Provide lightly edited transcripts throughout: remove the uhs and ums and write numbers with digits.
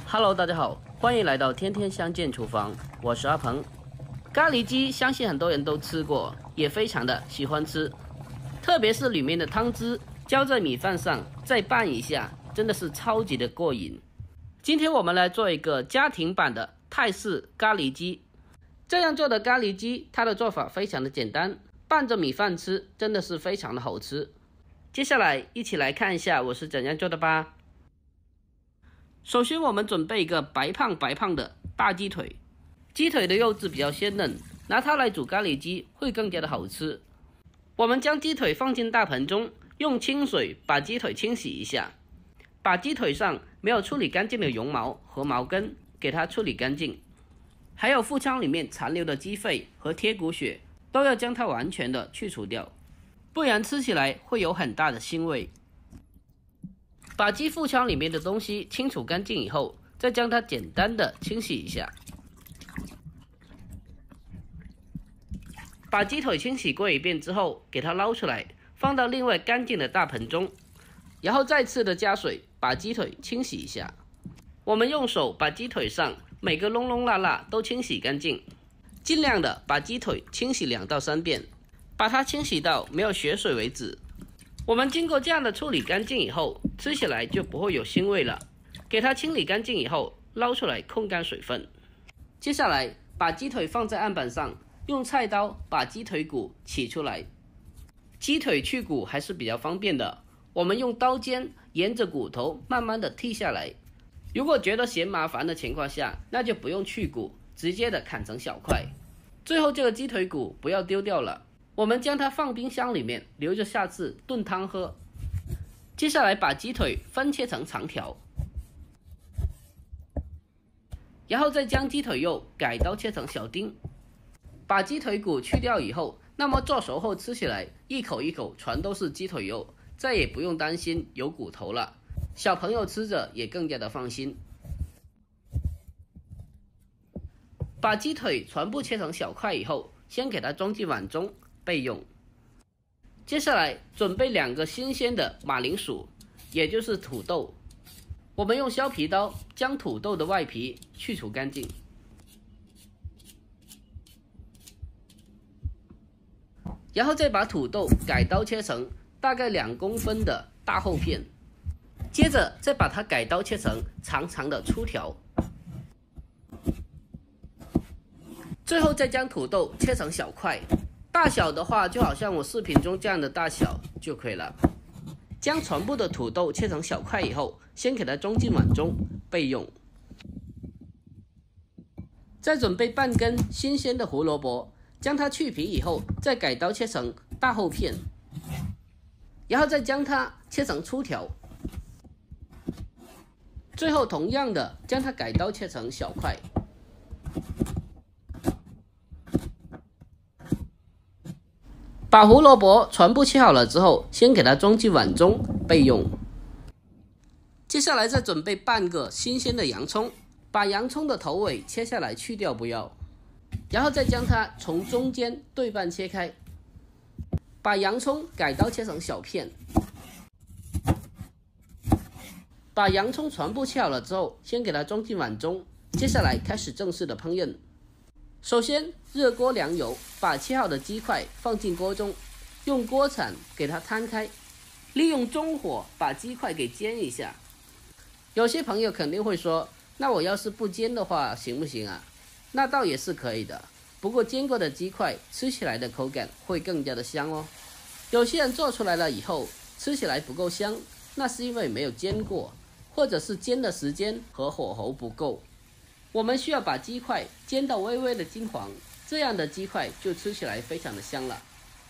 Hello， 大家好，欢迎来到天天相见厨房，我是阿鹏。咖喱鸡相信很多人都吃过，也非常的喜欢吃，特别是里面的汤汁浇在米饭上，再拌一下，真的是超级的过瘾。今天我们来做一个家庭版的泰式咖喱鸡。这样做的咖喱鸡，它的做法非常的简单，拌着米饭吃，真的是非常的好吃。接下来一起来看一下我是怎样做的吧。首先我们准备一个白胖的大鸡腿，鸡腿的肉质比较鲜嫩，拿它来煮咖喱鸡会更加的好吃。我们将鸡腿放进大盆中，用清水把鸡腿清洗一下，把鸡腿上没有处理干净的绒毛和毛根给它处理干净，还有腹腔里面残留的鸡肺和贴骨血都要将它完全的去除掉，不然吃起来会有很大的腥味。把鸡腹腔里面的东西清除干净以后，再将它简单的清洗一下。把鸡腿清洗过一遍之后，给它捞出来，放到另外干净的大盆中，然后再次的加水把鸡腿清洗一下。我们用手把鸡腿上每个窿窿罅罅都清洗干净，尽量的把鸡腿清洗2到3遍，把它清洗到没有血水为止。我们经过这样的处理干净以后，吃起来就不会有腥味了。给它清理干净以后，捞出来控干水分。接下来把鸡腿放在案板上，用菜刀把鸡腿骨取出来。鸡腿去骨还是比较方便的，我们用刀尖沿着骨头慢慢的剔下来。如果觉得嫌麻烦的情况下，那就不用去骨，直接的砍成小块。最后这个鸡腿骨不要丢掉了，我们将它放冰箱里面，留着下次炖汤喝。接下来把鸡腿分切成长条，然后再将鸡腿肉改刀切成小丁。把鸡腿骨去掉以后，那么做熟后吃起来一口一口全都是鸡腿肉，再也不用担心有骨头了，小朋友吃着也更加的放心。把鸡腿全部切成小块以后，先给它装进碗中备用。接下来准备2个新鲜的马铃薯，也就是土豆。我们用削皮刀将土豆的外皮去除干净，然后再把土豆改刀切成大概2公分的大厚片，接着再把它改刀切成长长的粗条，最后再将土豆切成小块。大小的话就好像我视频中这样的大小就可以了。将全部的土豆切成小块以后，先给它装进碗中备用。再准备半根新鲜的胡萝卜，将它去皮以后再改刀切成大厚片，然后再将它切成粗条，最后同样的将它改刀切成小块。把胡萝卜全部切好了之后，先给它装进碗中备用。接下来再准备半个新鲜的洋葱，把洋葱的头尾切下来去掉不要，然后再将它从中间对半切开。把洋葱改刀切成小片。把洋葱全部切好了之后，先给它装进碗中。接下来开始正式的烹饪。首先热锅凉油，把切好的鸡块放进锅中，用锅铲给它摊开，利用中火把鸡块给煎一下。有些朋友肯定会说，那我要是不煎的话行不行啊？那倒也是可以的，不过煎过的鸡块吃起来的口感会更加的香哦。有些人做出来了以后吃起来不够香，那是因为没有煎过，或者是煎的时间和火候不够。我们需要把鸡块煎到微微的金黄，这样的鸡块就吃起来非常的香了。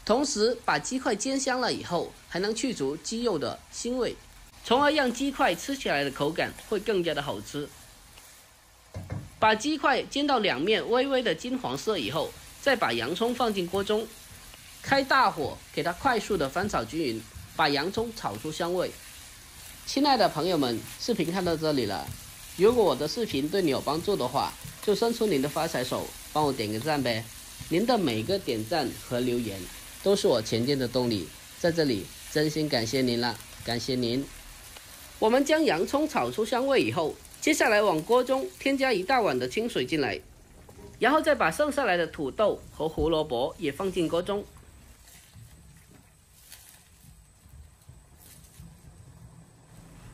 同时把鸡块煎香了以后，还能去除鸡肉的腥味，从而让鸡块吃起来的口感会更加的好吃。把鸡块煎到2面微微的金黄色以后，再把洋葱放进锅中，开大火给它快速的翻炒均匀，把洋葱炒出香味。亲爱的朋友们，视频看到这里了，如果我的视频对你有帮助的话，就伸出您的发财手，帮我点个赞呗。您的每个点赞和留言都是我前进的动力，在这里真心感谢您了，感谢您。我们将洋葱炒出香味以后，接下来往锅中添加1大碗的清水进来，然后再把剩下来的土豆和胡萝卜也放进锅中。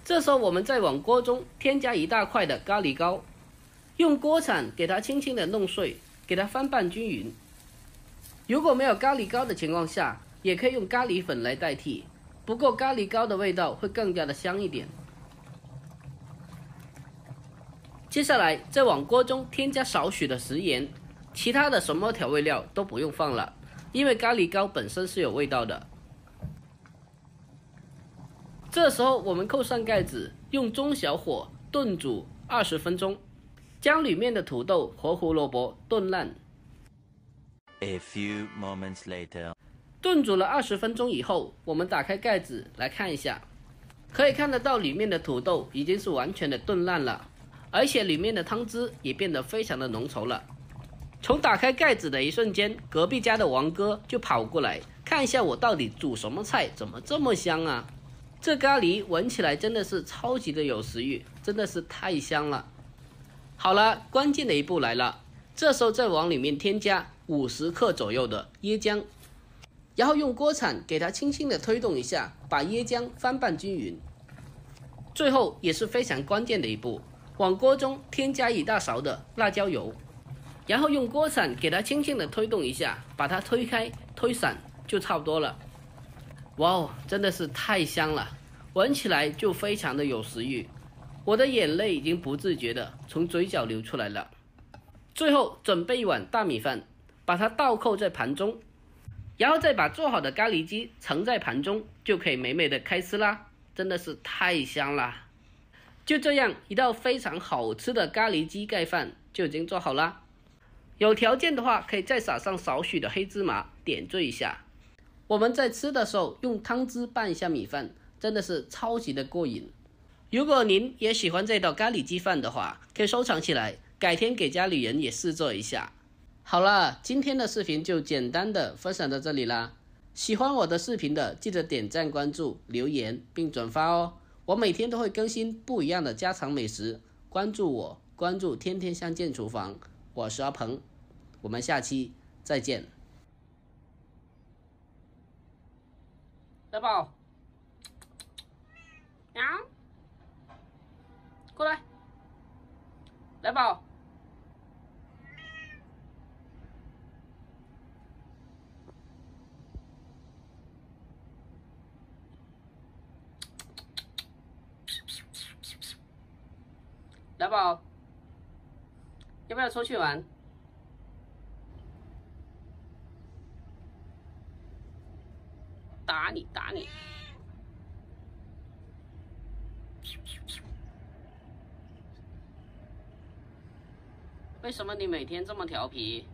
这时候我们再往锅中添加1大块的咖喱膏，用锅铲给它轻轻的弄碎，给它翻拌均匀。如果没有咖喱膏的情况下，也可以用咖喱粉来代替，不过咖喱膏的味道会更加的香一点。接下来再往锅中添加少许的食盐，其他的什么调味料都不用放了，因为咖喱膏本身是有味道的。这时候我们扣上盖子，用中小火炖煮20分钟，将里面的土豆和胡萝卜炖烂。A few moments later， 炖煮了20分钟以后，我们打开盖子来看一下，可以看得到里面的土豆已经是完全的炖烂了，而且里面的汤汁也变得非常的浓稠了。从打开盖子的一瞬间，隔壁家的王哥就跑过来看一下我到底煮什么菜，怎么这么香啊？这咖喱闻起来真的是超级的有食欲，真的是太香了。好了，关键的一步来了，这时候再往里面添加50克左右的椰浆，然后用锅铲给它轻轻的推动一下，把椰浆翻拌均匀。最后也是非常关键的一步，往锅中添加1大勺的辣椒油，然后用锅铲给它轻轻的推动一下，把它推开推散就差不多了。哇哦，真的是太香了，闻起来就非常的有食欲，我的眼泪已经不自觉的从嘴角流出来了。最后准备1碗大米饭，把它倒扣在盘中，然后再把做好的咖喱鸡盛在盘中，就可以美美的开吃啦，真的是太香了。就这样，一道非常好吃的咖喱鸡盖饭就已经做好啦。有条件的话，可以再撒上少许的黑芝麻，点缀一下。我们在吃的时候用汤汁拌一下米饭，真的是超级的过瘾。如果您也喜欢这道咖喱鸡饭的话，可以收藏起来，改天给家里人也试做一下。好了，今天的视频就简单的分享到这里啦。喜欢我的视频的，记得点赞、关注、留言并转发哦。我每天都会更新不一样的家常美食，关注我，关注天天相见厨房，我是阿鹏，我们下期再见。来宝，喵，过来，来宝。来宝，要不要出去玩？打你，打你！为什么你每天这么调皮？